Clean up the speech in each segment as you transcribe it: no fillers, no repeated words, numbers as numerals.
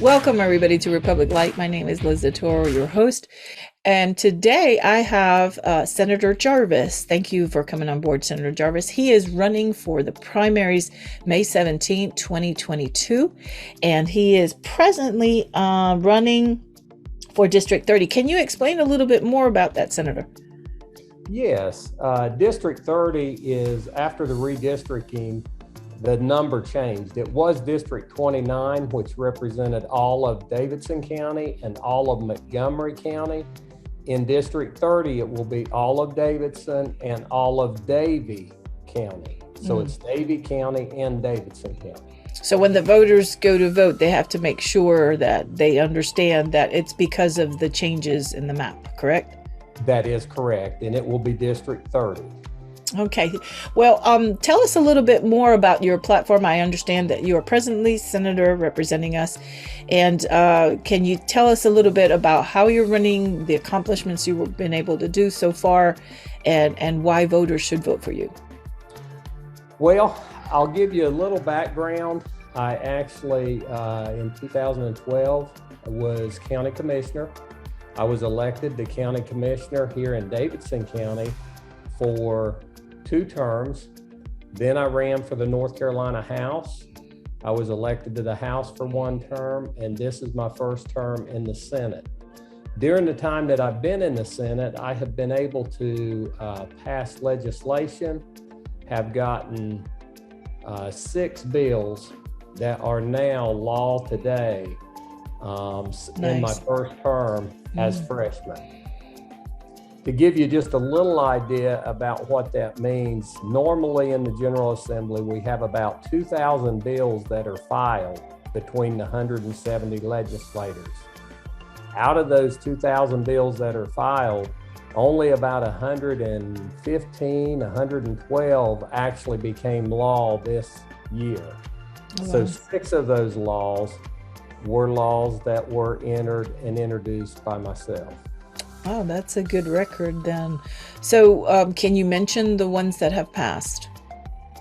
Welcome everybody to Republic Light. My name is Liz Toro, your host. And today I have Senator Jarvis. Thank you for coming on board, Senator Jarvis. He is running for the primaries May 17th, 2022. And he is presently running for District 30. Can you explain a little bit more about that, Senator? Yes. District 30 is, after the redistricting, the number changed. It was District 29, which represented all of Davidson County and all of Montgomery County. In District 30, it will be all of Davidson and all of Davie County. So it's Davie County and Davidson County. So when the voters go to vote, they have to make sure that they understand that it's because of the changes in the map, correct? That is correct, and it will be District 30. Okay. Well, tell us a little bit more about your platform. I understand that you are presently senator representing us. And can you tell us a little bit about how you're running, the accomplishments you've been able to do so far, and why voters should vote for you? Well, I'll give you a little background. I actually, in 2012, was county commissioner. I was elected to county commissioner here in Davidson County for 2 terms. Then I ran for the North Carolina House. I was elected to the House for 1 term, and this is my first term in the Senate. During the time that I've been in the Senate, I have been able to pass legislation, have gotten 6 bills that are now law today in my first term as freshman. To give you just a little idea about what that means, normally in the General Assembly, we have about 2,000 bills that are filed between the 170 legislators. Out of those 2,000 bills that are filed, only about 115, 112 actually became law this year. So 6 of those laws were laws that were entered and introduced by myself. Oh, that's a good record then. So can you mention the ones that have passed?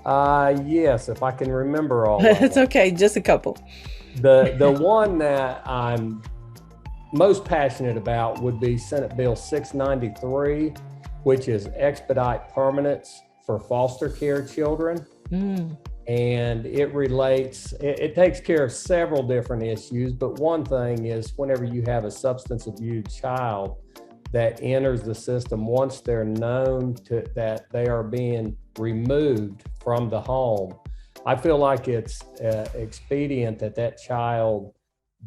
Yes, if I can remember all of them. It's okay, just a couple. The one that I'm most passionate about would be Senate Bill 693, which is expedite permanence for foster care children. And it takes care of several different issues, but one thing is whenever you have a substance abuse child that enters the system, once they're known that they are being removed from the home, I feel like it's expedient that child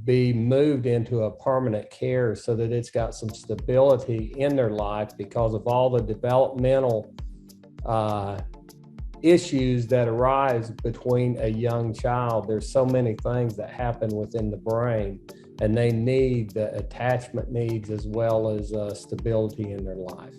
be moved into a permanent care so that it's got some stability in their life because of all the developmental issues that arise between a young child. There's so many things that happen within the brain, and they need the attachment needs as well as stability in their life.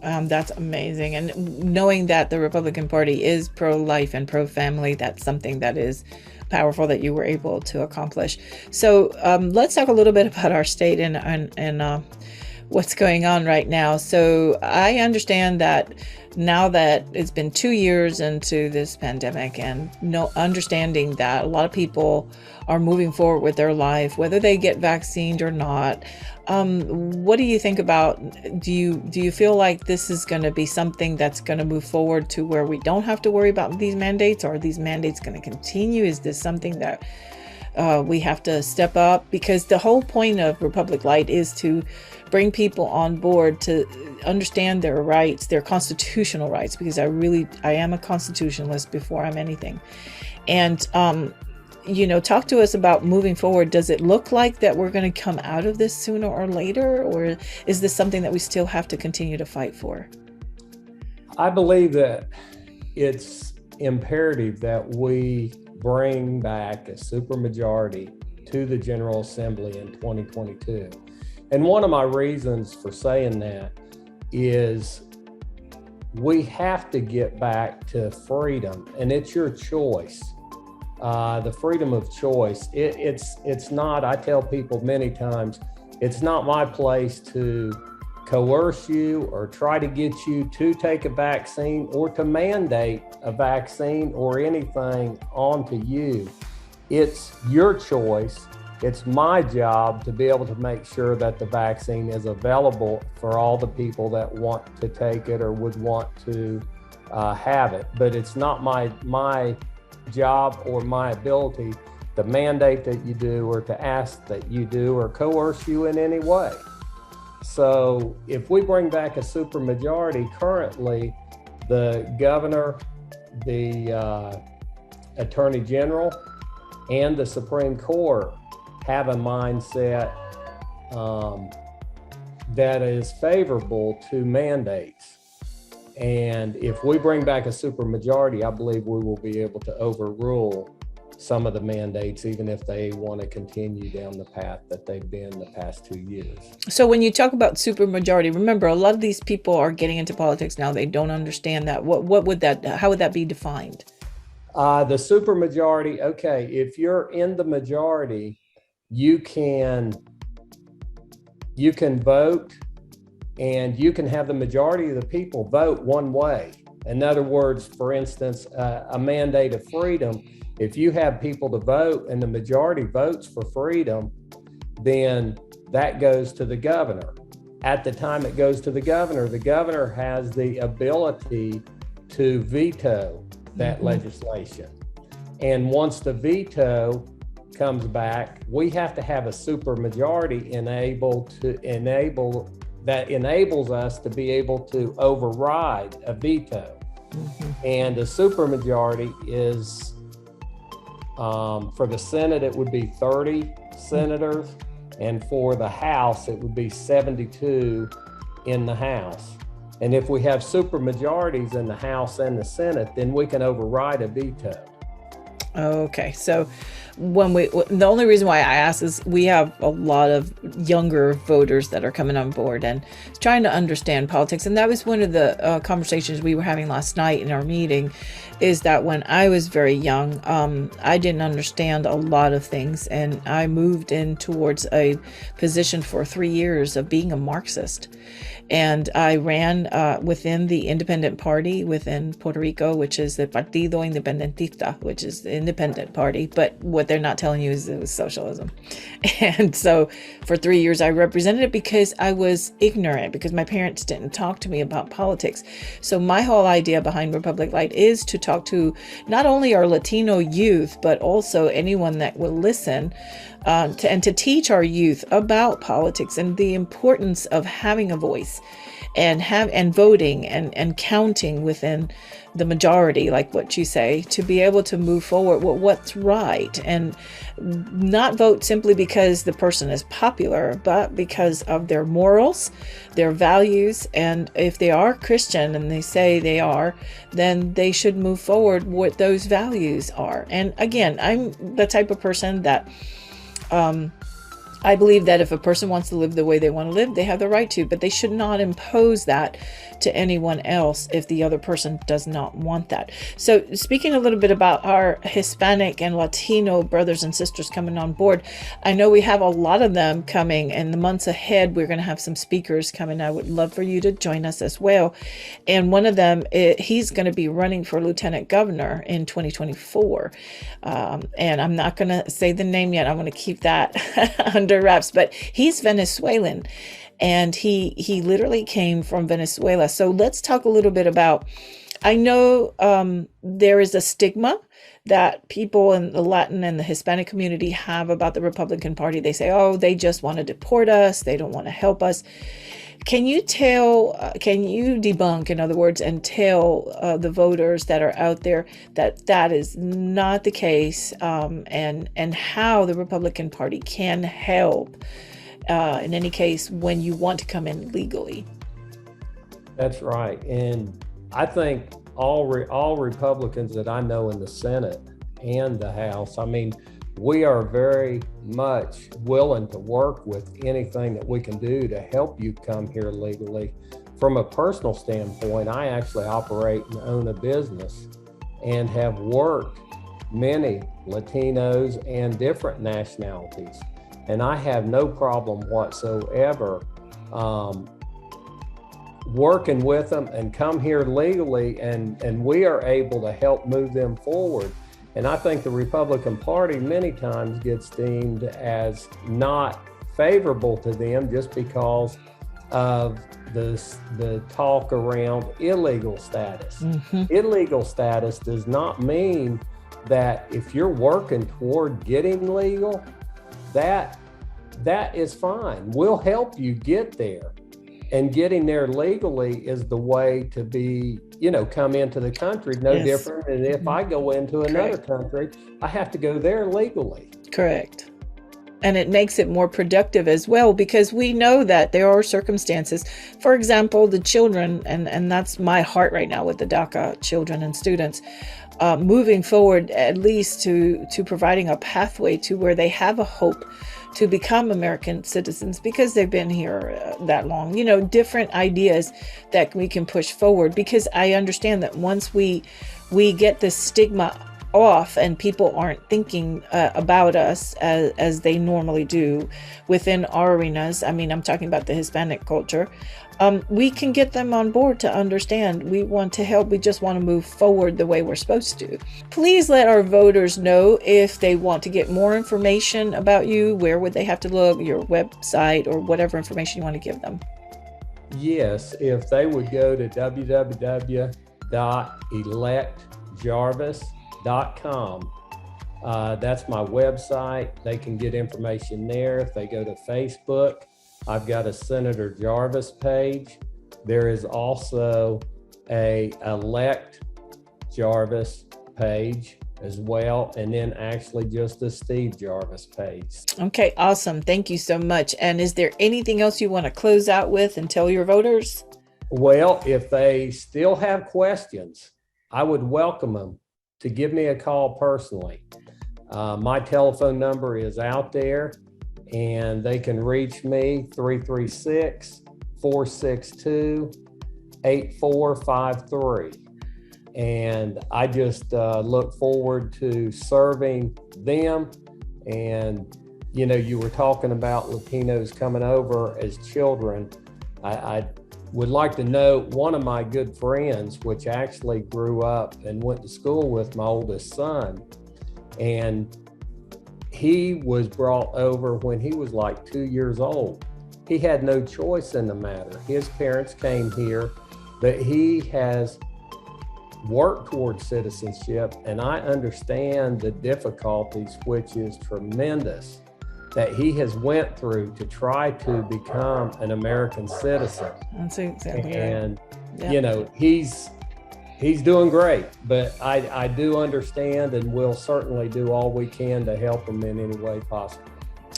That's amazing. And knowing that the Republican Party is pro-life and pro-family, that's something that is powerful that you were able to accomplish. So let's talk a little bit about our state and what's going on right now. So I understand that now that it's been 2 years into this pandemic and understanding that a lot of people are moving forward with their life, whether they get vaccinated or not. What do you think about, do you feel like this is going to be something that's going to move forward to where we don't have to worry about these mandates, or are these mandates going to continue? Is this something that we have to step up? Because the whole point of Republic Light is to bring people on board to understand their rights, their constitutional rights, because I am a constitutionalist before I'm anything. And, talk to us about moving forward. Does it look like that we're going to come out of this sooner or later, or is this something that we still have to continue to fight for? I believe that it's imperative that we bring back a supermajority to the General Assembly in 2022. And one of my reasons for saying that is we have to get back to freedom, and it's your choice. The freedom of choice. It's not, I tell people many times, it's not my place to coerce you or try to get you to take a vaccine or to mandate a vaccine or anything onto you. It's your choice it's my job to be able to make sure that the vaccine is available for all the people that want to take it or would want to have it. But it's not my job or my ability to mandate that you do, or to ask that you do, or coerce you in any way. So if we bring back a supermajority, currently the governor, the attorney general, and the Supreme Court have a mindset that is favorable to mandates. And if we bring back a supermajority, I believe we will be able to overrule some of the mandates, even if they want to continue down the path that they've been the past 2 years. So when you talk about supermajority, remember, a lot of these people are getting into politics now. They don't understand that. How would that be defined? The supermajority, okay, if you're in the majority, you can vote, and you can have the majority of the people vote one way. In other words, for instance, a mandate of freedom, if you have people to vote and the majority votes for freedom, then that goes to the governor. At the time it goes to the governor has the ability to veto that legislation. And once the veto comes back, we have to have a supermajority that enables us to be able to override a veto. And a supermajority is, for the Senate, it would be 30 senators, and for the House, it would be 72 in the House. And if we have supermajorities in the House and the Senate, then we can override a veto. Okay, so the only reason why I ask is we have a lot of younger voters that are coming on board and trying to understand politics. And that was one of the conversations we were having last night in our meeting, is that when I was very young, I didn't understand a lot of things. And I moved in towards a position for 3 years of being a Marxist. And I ran within the independent party within Puerto Rico, which is the Partido Independentista, which is the independent party. But what they're not telling you is it was socialism. And so for 3 years, I represented it because I was ignorant, because my parents didn't talk to me about politics. So my whole idea behind Republic Light is to talk to not only our Latino youth, but also anyone that will listen, and to teach our youth about politics and the importance of having a voice and voting and counting within the majority, like what you say, to be able to move forward with what's right, and not vote simply because the person is popular, but because of their morals, their values. And if they are Christian, and they say they are, then they should move forward what those values are. And again, I'm the type of person that I believe that if a person wants to live the way they want to live, they have the right to, but they should not impose that to anyone else if the other person does not want that. So speaking a little bit about our Hispanic and Latino brothers and sisters coming on board, I know we have a lot of them coming in the months ahead. We're going to have some speakers coming. I would love for you to join us as well. And one of them, he's going to be running for lieutenant governor in 2024. And I'm not going to say the name yet. I want to keep that under wraps, but he's Venezuelan. And he literally came from Venezuela. So let's talk a little bit about, I know there is a stigma that people in the Latin and the Hispanic community have about the Republican Party. They say, oh, they just want to deport us. They don't want to help us. Can you debunk, in other words, and tell the voters that are out there that that is not the case, and how the Republican Party can help in any case when you want to come in legally? That's right. And I think all Republicans that I know in the Senate and the House, I mean, we are very much willing to work with anything that we can do to help you come here legally. From a personal standpoint, I actually operate and own a business and have worked many Latinos and different nationalities. And I have no problem whatsoever working with them and come here legally, and we are able to help move them forward. And I think the Republican Party many times gets deemed as not favorable to them just because of the talk around illegal status. Illegal status does not mean that if you're working toward getting legal, that is fine. We'll help you get there. And getting there legally is the way to be, come into the country, no different. And if I go into another country, I have to go there legally. Correct. And it makes it more productive as well, because we know that there are circumstances, for example, the children, and that's my heart right now with the DACA children and students, moving forward, at least to providing a pathway to where they have a hope to become American citizens because they've been here that long, different ideas that we can push forward, because I understand that once we get this stigma off and people aren't thinking about us as they normally do within our arenas. I mean, I'm talking about the Hispanic culture. We can get them on board to understand we want to help. We just want to move forward the way we're supposed to. Please let our voters know if they want to get more information about you. Where would they have to look? Your website or whatever information you want to give them. Yes, if they would go to www.electjarvis.com. That's my website. They can get information there. If they go to Facebook, I've got a Senator Jarvis page. There is also a L.I.G.H.T Jarvis page as well, and then actually just the Steve Jarvis page. Okay, awesome. Thank you so much. And is there anything else you want to close out with and tell your voters? Well, if they still have questions, I would welcome them to give me a call personally. My telephone number is out there, and they can reach me 336-462-8453. And I just look forward to serving them. And, you were talking about Latinos coming over as children. I would like to note one of my good friends, which actually grew up and went to school with my oldest son. And he was brought over when he was like 2 years old. He had no choice in the matter. His parents came here, but he has worked towards citizenship, and I understand the difficulties, which is tremendous, that he has went through to try to become an American citizen. That's exactly and right. He's doing great, but I do understand, and we'll certainly do all we can to help him in any way possible.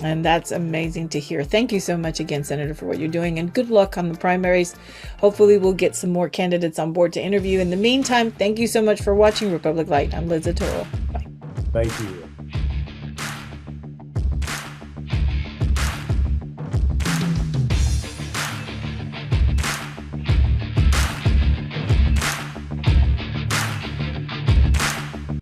And that's amazing to hear. Thank you so much again, Senator, for what you're doing, and good luck on the primaries. Hopefully we'll get some more candidates on board to interview. In the meantime, thank you so much for watching Republic Light. I'm Liz Toro. Bye. Thank you.